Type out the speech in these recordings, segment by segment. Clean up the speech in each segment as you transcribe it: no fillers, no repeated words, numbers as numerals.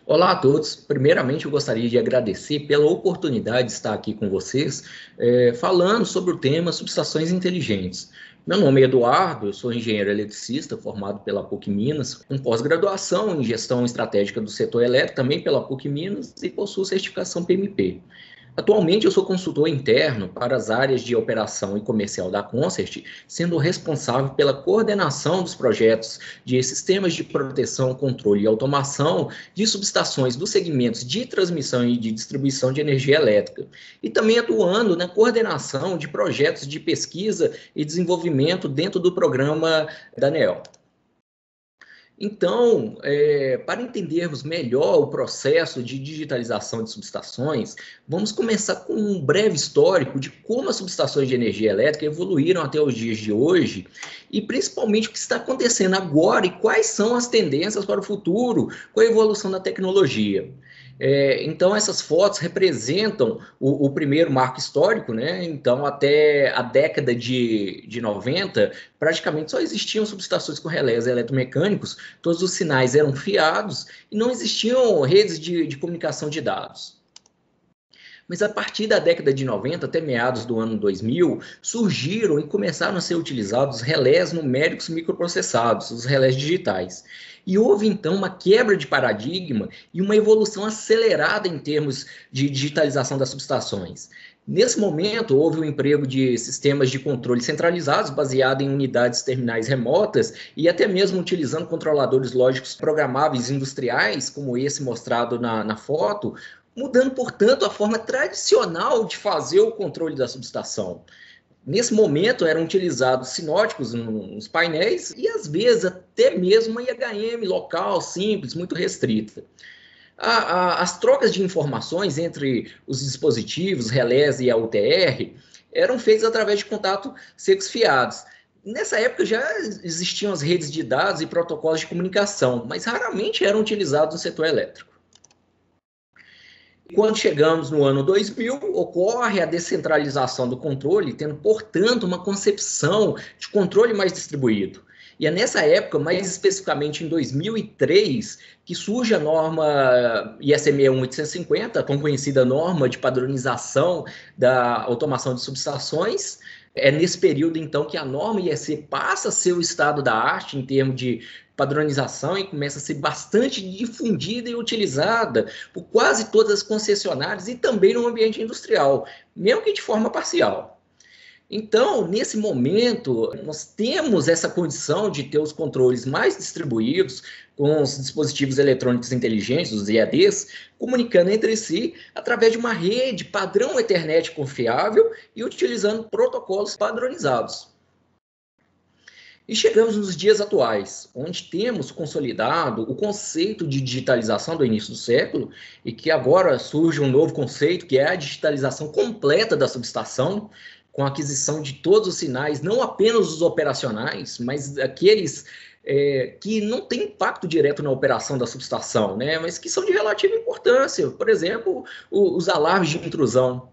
Olá a todos. Primeiramente, eu gostaria de agradecer pela oportunidade de estar aqui com vocês, falando sobre o tema subestações inteligentes. Meu nome é Eduardo, eu sou engenheiro eletricista formado pela PUC Minas, com pós-graduação em gestão estratégica do setor elétrico, também pela PUC Minas, e possuo certificação PMP. Atualmente, eu sou consultor interno para as áreas de operação e comercial da Concert, sendo responsável pela coordenação dos projetos de sistemas de proteção, controle e automação de subestações dos segmentos de transmissão e de distribuição de energia elétrica. E também atuando na coordenação de projetos de pesquisa e desenvolvimento dentro do programa da ANEEL. Então, para entendermos melhor o processo de digitalização de subestações, vamos começar com um breve histórico de como as subestações de energia elétrica evoluíram até os dias de hoje e principalmente o que está acontecendo agora e quais são as tendências para o futuro com a evolução da tecnologia. Então, essas fotos representam o primeiro marco histórico, né? Então, até a década de 90, praticamente só existiam subestações com relés eletromecânicos, todos os sinais eram fiados e não existiam redes de comunicação de dados. Mas a partir da década de 90 até meados do ano 2000, surgiram e começaram a ser utilizados relés numéricos microprocessados, os relés digitais. E houve então uma quebra de paradigma e uma evolução acelerada em termos de digitalização das subestações. Nesse momento, houve o emprego de sistemas de controle centralizados, baseado em unidades terminais remotas e até mesmo utilizando controladores lógicos programáveis industriais, como esse mostrado na foto, mudando, portanto, a forma tradicional de fazer o controle da subestação. Nesse momento, eram utilizados sinóticos nos painéis e, às vezes, até mesmo uma IHM local, simples, muito restrita. As trocas de informações entre os dispositivos, relés e a UTR eram feitas através de contato secos fiados. Nessa época já existiam as redes de dados e protocolos de comunicação, mas raramente eram utilizados no setor elétrico. Quando chegamos no ano 2000, ocorre a descentralização do controle, tendo, portanto, uma concepção de controle mais distribuído. E é nessa época, mais especificamente em 2003, que surge a norma ISE 61850, tão conhecida norma de padronização da automação de subestações. É nesse período, então, que a norma IEC passa a ser o estado da arte em termos de padronização e começa a ser bastante difundida e utilizada por quase todas as concessionárias e também no ambiente industrial, mesmo que de forma parcial. Então, nesse momento, nós temos essa condição de ter os controles mais distribuídos, com os dispositivos eletrônicos inteligentes, os EADs, comunicando entre si através de uma rede padrão Ethernet confiável e utilizando protocolos padronizados. E chegamos nos dias atuais, onde temos consolidado o conceito de digitalização do início do século, e que agora surge um novo conceito, que é a digitalização completa da subestação, com a aquisição de todos os sinais, não apenas os operacionais, mas aqueles que não têm impacto direto na operação da subestação, né, mas que são de relativa importância, por exemplo, os alarmes de intrusão.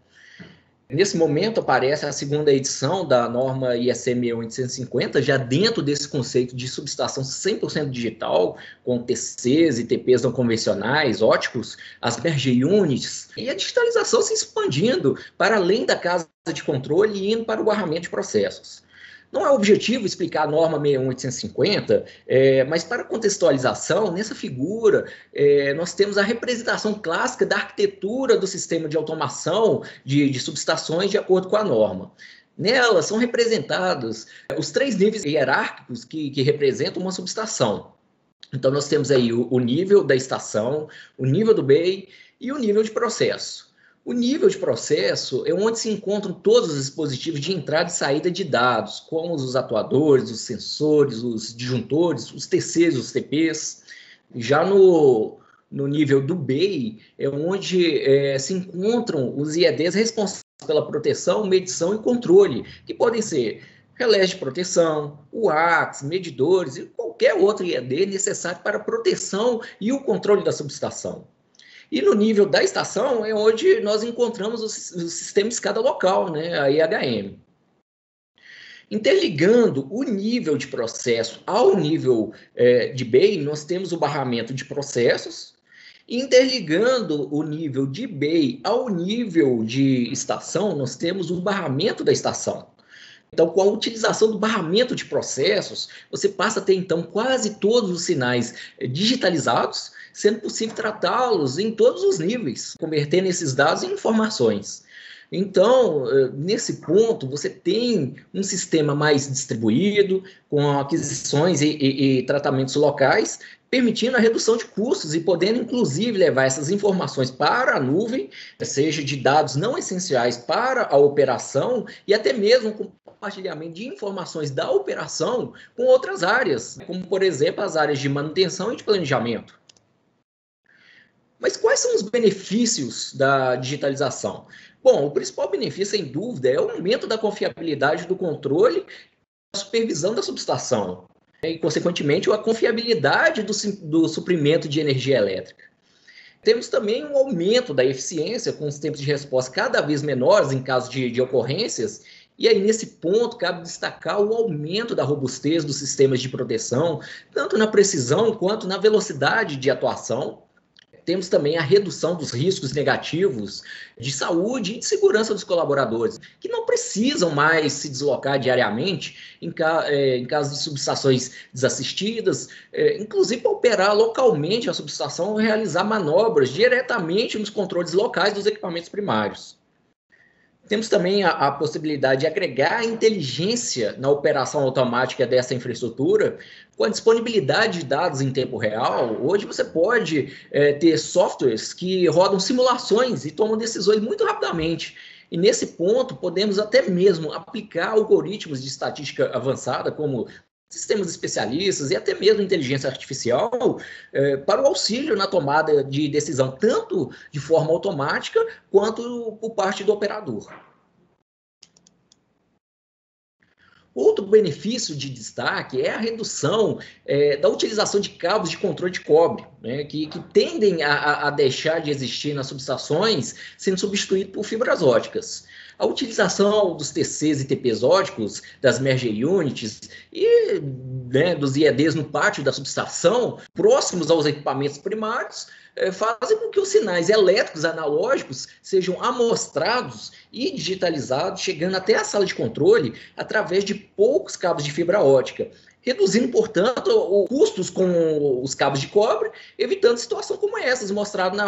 Nesse momento aparece a segunda edição da norma IEC 61850, já dentro desse conceito de subestação 100% digital, com TCs e TPs não convencionais, óticos, as merge units, e a digitalização se expandindo para além da casa de controle e indo para o barramento de processos. Não é objetivo explicar a norma 61850, mas para contextualização, nessa figura, nós temos a representação clássica da arquitetura do sistema de automação de subestações de acordo com a norma. Nela são representados os três níveis hierárquicos que representam uma subestação. Então, nós temos aí o nível da estação, o nível do BEI e o nível de processo. O nível de processo é onde se encontram todos os dispositivos de entrada e saída de dados, como os atuadores, os sensores, os disjuntores, os TCs, os TPs. Já no nível do BEI é onde se encontram os IEDs responsáveis pela proteção, medição e controle, que podem ser relés de proteção, UARTs, medidores e qualquer outro IED necessário para a proteção e o controle da subestação. E no nível da estação é onde nós encontramos o sistema de escada local, né, a IHM. Interligando o nível de processo ao nível de BEI, nós temos o barramento de processos Interligando o nível de bay ao nível de estação, nós temos o barramento da estação. Então, com a utilização do barramento de processos, você passa a ter, então, quase todos os sinais digitalizados, sendo possível tratá-los em todos os níveis, convertendo esses dados em informações. Então, nesse ponto, você tem um sistema mais distribuído, com aquisições e tratamentos locais, permitindo a redução de custos e podendo, inclusive, levar essas informações para a nuvem, seja de dados não essenciais para a operação e até mesmo com compartilhamento de informações da operação com outras áreas, como, por exemplo, as áreas de manutenção e de planejamento. Mas quais são os benefícios da digitalização? Bom, o principal benefício, sem dúvida, é o aumento da confiabilidade do controle e da supervisão da subestação, e, consequentemente, a confiabilidade do suprimento de energia elétrica. Temos também um aumento da eficiência, com os tempos de resposta cada vez menores em caso de ocorrências, e aí, nesse ponto, cabe destacar o aumento da robustez dos sistemas de proteção, tanto na precisão quanto na velocidade de atuação. Temos também a redução dos riscos negativos de saúde e de segurança dos colaboradores, que não precisam mais se deslocar diariamente em caso de subestações desassistidas, inclusive para operar localmente a subestação ou realizar manobras diretamente nos controles locais dos equipamentos primários. Temos também a possibilidade de agregar inteligência na operação automática dessa infraestrutura, com a disponibilidade de dados em tempo real. Hoje você pode ter softwares que rodam simulações e tomam decisões muito rapidamente. E nesse ponto, podemos até mesmo aplicar algoritmos de estatística avançada, como sistemas especialistas e até mesmo inteligência artificial, para o auxílio na tomada de decisão, tanto de forma automática quanto por parte do operador. Outro benefício de destaque é a redução da utilização de cabos de controle de cobre, né, que tendem a deixar de existir nas subestações, sendo substituído por fibras óticas. A utilização dos TCs e TPs óticos, das Merger Units e dos IEDs no pátio da subestação, próximos aos equipamentos primários, fazem com que os sinais elétricos analógicos sejam amostrados e digitalizados, chegando até a sala de controle através de poucos cabos de fibra ótica, reduzindo, portanto, os custos com os cabos de cobre, evitando situações como essas, mostradas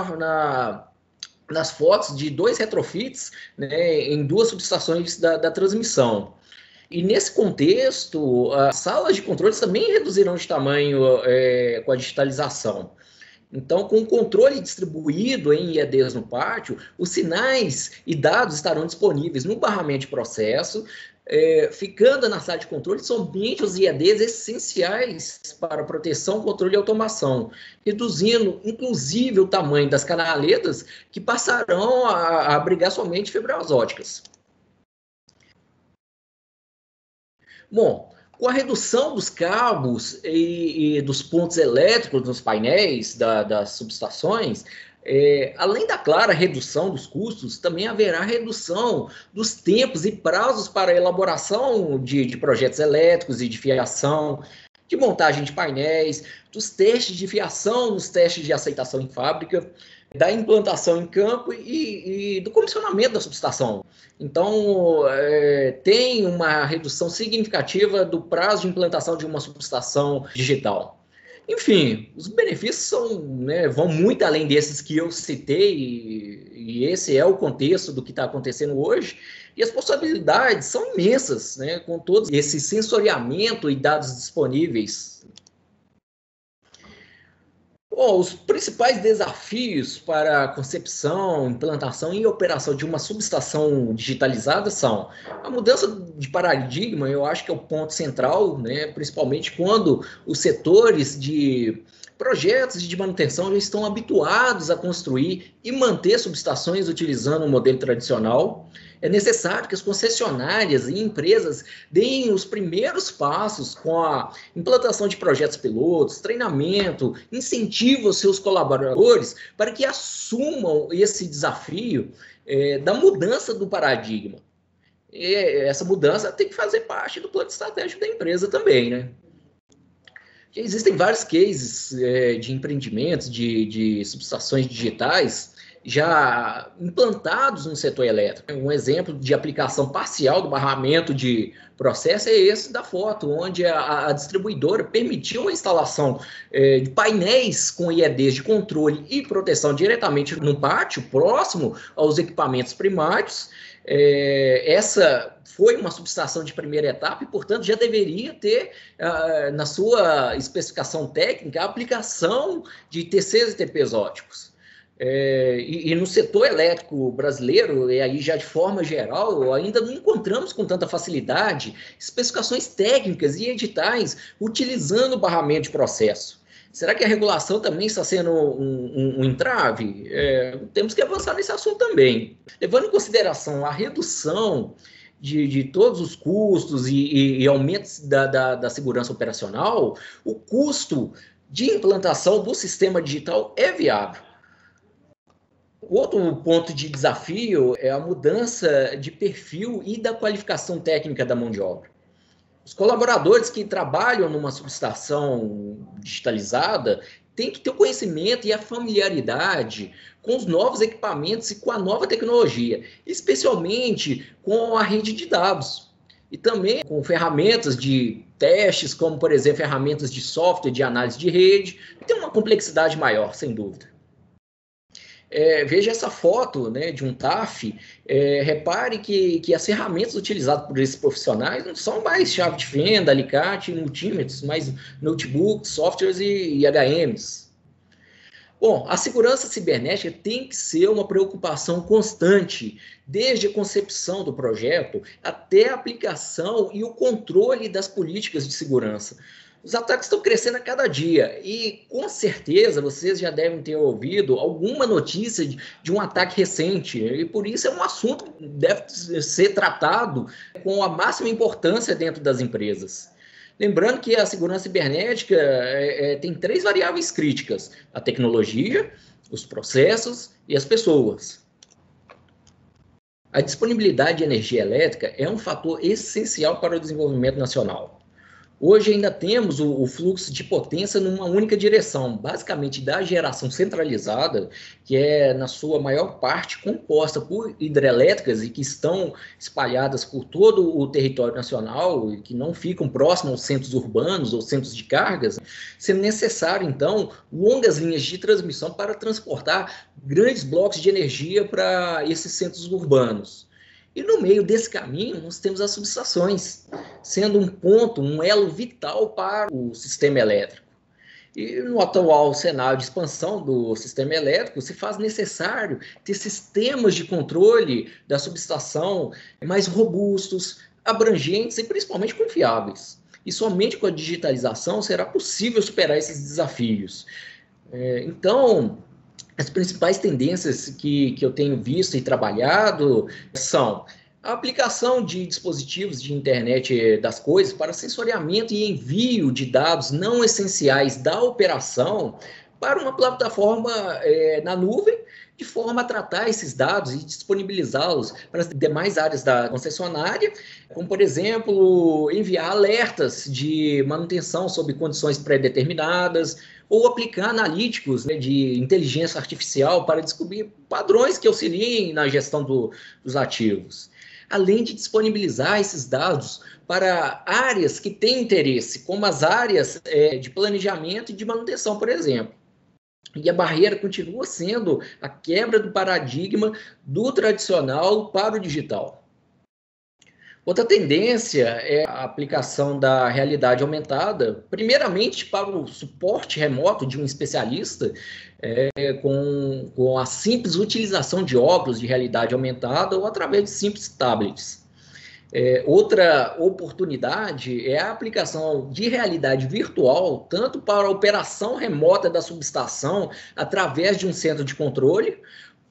nas fotos de 2 retrofits, né, em 2 subestações da transmissão. E nesse contexto, as salas de controles também reduziram de tamanho com a digitalização. Então, com o controle distribuído em IEDs no pátio, os sinais e dados estarão disponíveis no barramento de processo, ficando na sala de controle somente os IEDs essenciais para proteção, controle e automação, reduzindo, inclusive, o tamanho das canaletas, que passarão a abrigar somente fibras óticas. Bom, com a redução dos cabos e dos pontos elétricos nos painéis das subestações, além da clara redução dos custos, também haverá redução dos tempos e prazos para a elaboração de projetos elétricos e de fiação, de montagem de painéis, dos testes de fiação, nos testes de aceitação em fábrica, da implantação em campo e do comissionamento da subestação. Então, tem uma redução significativa do prazo de implantação de uma subestação digital. Enfim, os benefícios vão muito além desses que eu citei, e esse é o contexto do que está acontecendo hoje, e as possibilidades são imensas, né, com todo esse sensoriamento e dados disponíveis. Bom, os principais desafios para a concepção, implantação e operação de uma subestação digitalizada são a mudança de paradigma. Eu acho que é o ponto central, né? Principalmente quando os setores de projetos de manutenção já estão habituados a construir e manter subestações utilizando um modelo tradicional. É necessário que as concessionárias e empresas deem os primeiros passos com a implantação de projetos pilotos, treinamento, incentivo aos seus colaboradores para que assumam esse desafio da mudança do paradigma. E essa mudança tem que fazer parte do plano estratégico da empresa também, né? Já existem vários cases de empreendimentos, de subestações digitais, já implantados no setor elétrico. Um exemplo de aplicação parcial do barramento de processo é esse da foto, onde a distribuidora permitiu a instalação de painéis com IEDs de controle e proteção diretamente no pátio, próximo aos equipamentos primários. Essa foi uma subestação de primeira etapa e, portanto, já deveria ter, na sua especificação técnica, a aplicação de TCs e TPs óticos. E no setor elétrico brasileiro, e aí já de forma geral, ainda não encontramos com tanta facilidade especificações técnicas e editais utilizando o barramento de processo. Será que a regulação também está sendo um entrave? Temos que avançar nesse assunto também. Levando em consideração a redução de todos os custos e aumentos da segurança operacional, o custo de implantação do sistema digital é viável. Outro ponto de desafio é a mudança de perfil e da qualificação técnica da mão de obra. Os colaboradores que trabalham numa subestação digitalizada têm que ter o conhecimento e a familiaridade com os novos equipamentos e com a nova tecnologia, especialmente com a rede de dados. E também com ferramentas de testes, como, por exemplo, ferramentas de software de análise de rede. Tem uma complexidade maior, sem dúvida. Veja essa foto, né, de um TAF, repare que as ferramentas utilizadas por esses profissionais não são mais chave de fenda, alicate, multímetros, mas notebooks, softwares e HMs. Bom, a segurança cibernética tem que ser uma preocupação constante, desde a concepção do projeto até a aplicação e o controle das políticas de segurança. Os ataques estão crescendo a cada dia e, com certeza, vocês já devem ter ouvido alguma notícia de um ataque recente. E, por isso, é um assunto que deve ser tratado com a máxima importância dentro das empresas. Lembrando que a segurança cibernética tem 3 variáveis críticas: a tecnologia, os processos e as pessoas. A disponibilidade de energia elétrica é um fator essencial para o desenvolvimento nacional. Hoje ainda temos o fluxo de potência numa única direção, basicamente da geração centralizada, que é, na sua maior parte, composta por hidrelétricas e que estão espalhadas por todo o território nacional e que não ficam próximos aos centros urbanos ou centros de cargas, sendo necessário, então, longas linhas de transmissão para transportar grandes blocos de energia para esses centros urbanos. E no meio desse caminho, nós temos as subestações, sendo um ponto, um elo vital para o sistema elétrico. E no atual cenário de expansão do sistema elétrico, se faz necessário ter sistemas de controle da subestação mais robustos, abrangentes e principalmente confiáveis. E somente com a digitalização será possível superar esses desafios. Então, as principais tendências que eu tenho visto e trabalhado são a aplicação de dispositivos de internet das coisas para sensoriamento e envio de dados não essenciais da operação para uma plataforma na nuvem, de forma a tratar esses dados e disponibilizá-los para as demais áreas da concessionária, como, por exemplo, enviar alertas de manutenção sob condições pré-determinadas, ou aplicar analíticos, né, de inteligência artificial para descobrir padrões que auxiliem na gestão dos ativos. Além de disponibilizar esses dados para áreas que têm interesse, como as áreas de planejamento e de manutenção, por exemplo. E a barreira continua sendo a quebra do paradigma do tradicional para o digital. Outra tendência é a aplicação da realidade aumentada, primeiramente para o suporte remoto de um especialista, com a simples utilização de óculos de realidade aumentada ou através de simples tablets. Outra oportunidade é a aplicação de realidade virtual, tanto para a operação remota da subestação através de um centro de controle,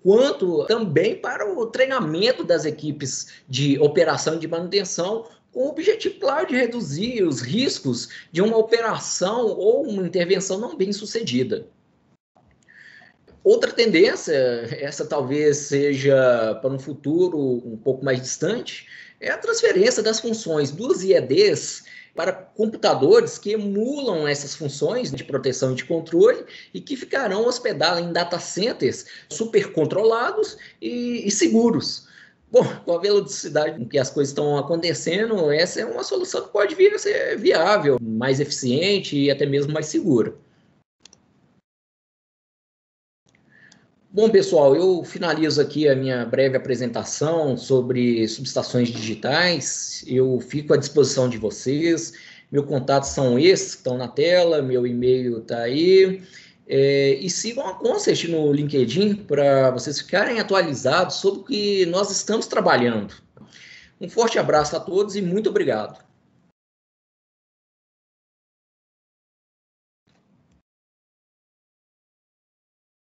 quanto também para o treinamento das equipes de operação e de manutenção, com o objetivo, claro, de reduzir os riscos de uma operação ou uma intervenção não bem sucedida. Outra tendência, essa talvez seja para um futuro um pouco mais distante, é a transferência das funções dos IEDs para computadores que emulam essas funções de proteção e de controle e que ficarão hospedados em data centers super controlados e seguros. Bom, com a velocidade com que as coisas estão acontecendo, essa é uma solução que pode vir a ser viável, mais eficiente e até mesmo mais segura. Bom, pessoal, eu finalizo aqui a minha breve apresentação sobre subestações digitais. Eu fico à disposição de vocês. Meus contatos são esses que estão na tela, meu e-mail está aí. E sigam a Concert no LinkedIn para vocês ficarem atualizados sobre o que nós estamos trabalhando. Um forte abraço a todos e muito obrigado.